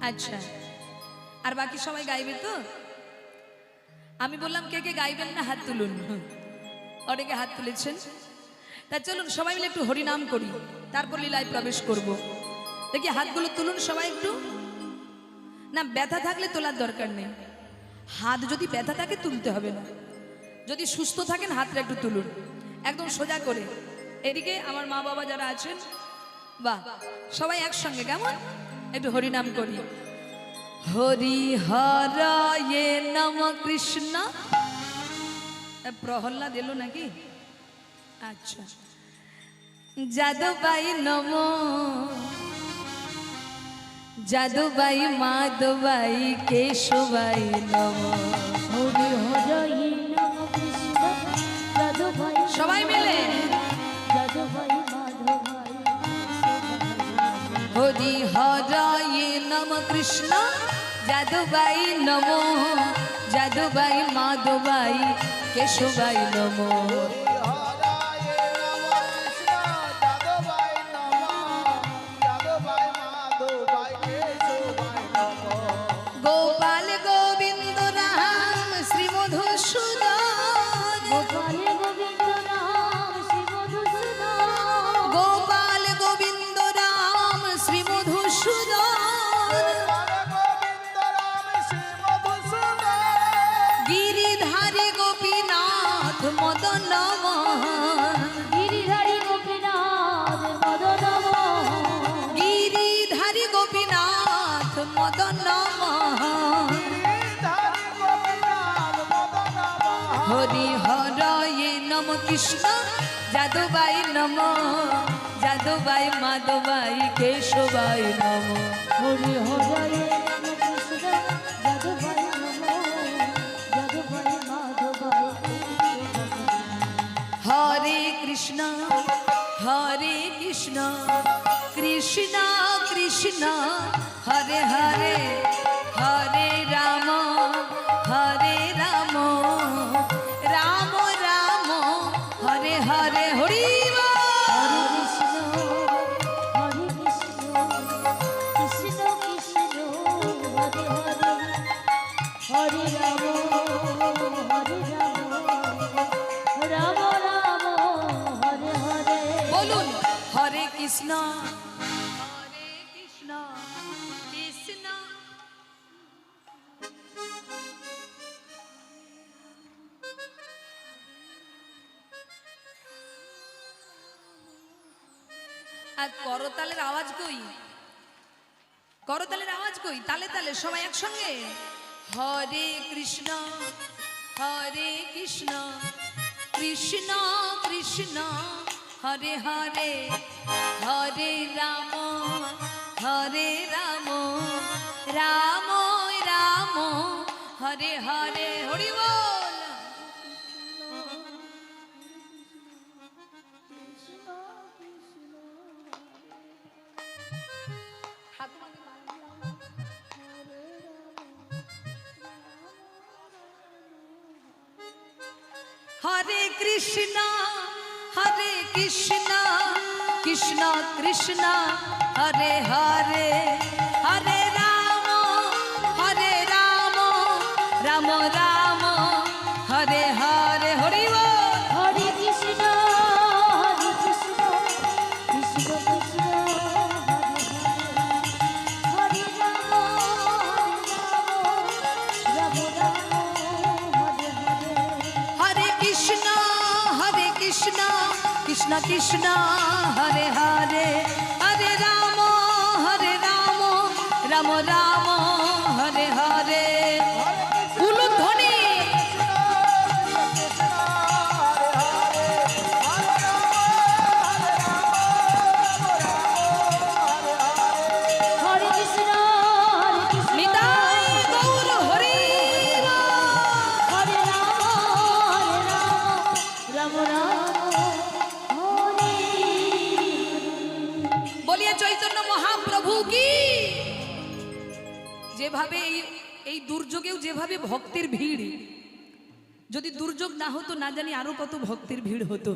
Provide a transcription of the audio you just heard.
আচ্ছা, আর বাকি সবাই গাইবে তো? আমি বললাম কে কে গাইবেন না হাত তুলুন। অনেকে হাত তুলেছেন। তা চলুন সবাই মিলে একটু হরিনাম করি, তারপর লীলায় প্রবেশ করব। দেখি হাতগুলো তুলুন সবাই একটু। না, ব্যথা থাকলে তোলার দরকার নেই। হাত যদি ব্যথা থাকে তুলতে হবে না। যদি সুস্থ থাকেন হাতটা একটু তুলুন, একদম সোজা করে। এদিকে আমার মা বাবা যারা আছেন, বাহ, সবাই একসঙ্গে কেমন একটু হরিনাম করি। হরি হরায়ে নম কৃষ্ণ। প্রহ্লাদ এলো নাকি? আচ্ছা। যাদবাই নম, যাদবাই মাধবাই কেশবাই নম। হরি হরায়ে নম কৃষ্ণ যাদবাই, সবাই মিলে যাদবাই মাধবাই। হরি হরায়ে নম কৃষ্ণ যাদবাই নম, যাদবাই মাধবাই কেশবাই নম। গোপাল গোবিন্দ রাম শ্রী মধুসূদন, গোপাল গোবিন্দ রাম শ্রী মধুসূদন, গোপাল গোবিন্দ রাম শ্রী মধুসূদন। গিরিধারী গোপীনাথ মদন মোহন, গিরিধারী গোপীনাথ মদন মোহন, গিরিধারী গোপীনাথ মদন মোহন। হরি হরায়ে নম কৃষ্ণ যাদবাই নম, যাদবাই মাধবাই কেশবাই নম। হরি হরায়ে নম কৃষ্ণ যাদবাই নম, যাদবাই মাধবাই। হরে কৃষ্ণ হরে কৃষ্ণ, কৃষ্ণ কৃষ্ণ হরে হরে, হরে রাম হরে রাম, রাম রাম হরে হরে। হরি হরে কৃষ্ণ হরে কৃষ্ণ, কৃষ্ণ কৃষ্ণ হরে হরে, হরে রাম হরে রাম, রাম রাম হরে হরে। বলুন হরে কৃষ্ণ হরে কৃষ্ণ, কৃষ্ণ আর করতালের আওয়াজ কই? করতালের আওয়াজ কই? তালে তালে সবাই একসঙ্গে। হরে কৃষ্ণ হরে কৃষ্ণ, কৃষ্ণ কৃষ্ণ হরে হরে, হরে রাম হরে রাম, রাম রাম হরে হরে। হরি বল। হরে কৃষ্ণ হরে কৃষ্ণ, কৃষ্ণ কৃষ্ণ হরে হরে, হরে রাম রাম, রাম রাম হরে হরে। হরি বল। হরে কৃষ্ণ হরে কৃষ্ণ, কৃষ্ণ কৃষ্ণ হরে হরে, হরে রাম রাম, রাম রাম হরে হরে। হরে কৃষ্ণ হরে কৃষ্ণ, কৃষ্ণ কৃষ্ণ হরে হরে, হরে রাম রাম, রাম রাম হরে হরে। উলুধ্বনি। হরে কৃষ্ণ হরে কৃষ্ণ, নিতাই গৌর হরি হরে রাম রাম রাম হরে। বলিয়ে চৈতন্য মহাপ্রভু কি। যেভাবে এই দুর্যোগেও যেভাবে ভক্তের ভিড়, যদি দুর্যোগ না হতো না জানি আরো কত ভক্তের ভিড় হতো।